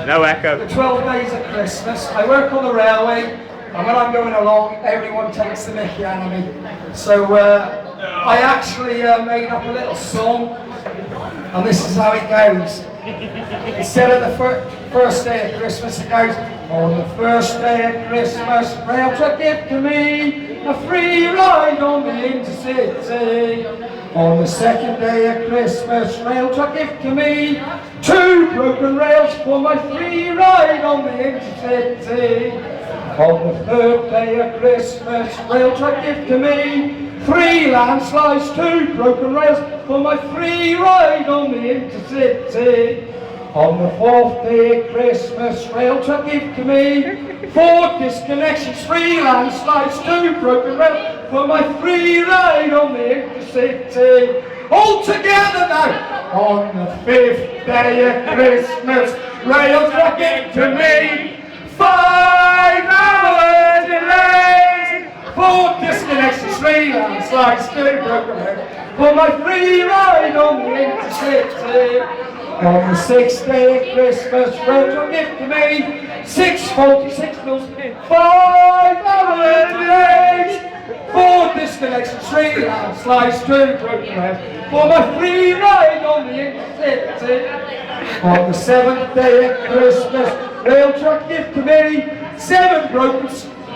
No echo. The 12 days of Christmas. I work on the railway, and when I'm going along, everyone takes the mickey out of me. So I actually made up a little song, and this is how it goes. Instead of the first day of Christmas, it goes, on the first day of Christmas, rail truck give to me a free ride on the Intercity. On the second day of Christmas, rail truck give to me 2 broken rails for my free ride on the Intercity. On the third day of Christmas, rail truck give to me 3 landslides, 2 broken rails for my free ride on the Intercity. On the 4th day of Christmas, rail truck give to me 4 disconnections, 3 landslides, 2 broken rails for my free ride on the Intercity. All together now. On the 5th day of Christmas, rail truck give to me 5-hour delays, 4 disconnections, 3 landslides, 2 broken rails for my free ride on the Intercity. On the 6th day of Christmas, rail truck give to me 6 faulty signals, 5-hour delays, 4 disconnections, 3 landslides, 2 broken rails for my free ride on the Intercity. On the 7th day of Christmas, rail truck give to me 7 broken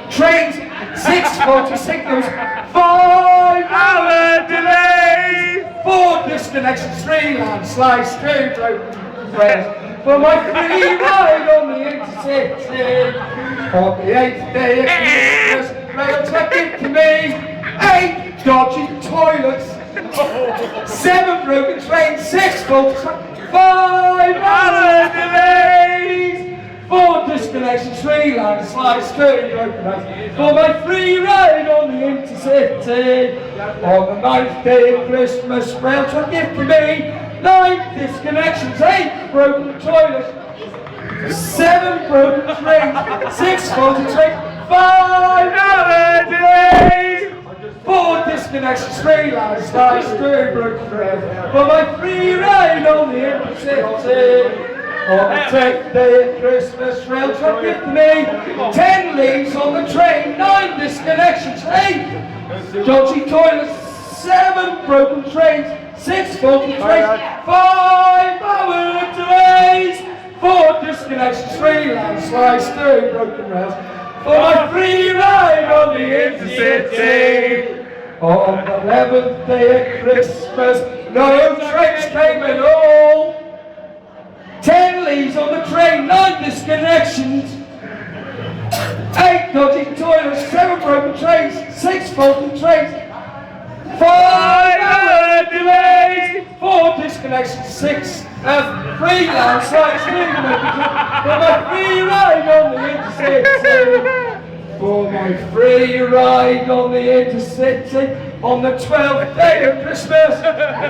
trains, 6 faulty signals, 5-hour delays, 4 disconnections, 3 landslides, 2 broken rails for my free ride on the Intercity. On the 8th day of Christmas, rail truck give to me 8 dodgy toilets, 7 broken trains, 6 faulty, 5-hour delays, 4 disconnections, 3 landslides, 2 broken rails for my free ride on the Intercity. On the 9th day of Christmas, rail truck give to me 9 disconnections, 8 broken toilets, 7 broken trains, 6 faulty trains, 5-hour delays, 4 disconnections, 3 landslides, 2 broken rails for my free ride on the Intercity. On the 10th day of Christmas, rail truck give to me 10 leaves on the train, 9 disconnections, 8 dodgy toilets, 7 broken trains, 6 faulty trains, 5-hour delays, 4 disconnections, 3 landslides, 2 broken rails for my free ride on the Intercity. On the 11th day of Christmas, no trains came at all. 10 leaves on the train, 9 disconnections, 8 dodgy toilets, 7 broken trains, 6 faulty trains, 5-hour delays, 4 disconnections, 6 free landslides, 3 broken trains for my free ride on the Intercity. For my free ride on the Intercity, on the 12th day of Christmas,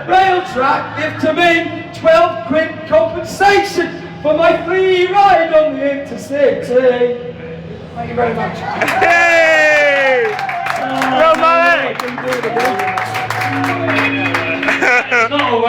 rail track give to me 12 quid compensation for my free ride on the Intercity. Thank you very much. Hey! Well, mate! I can do it again.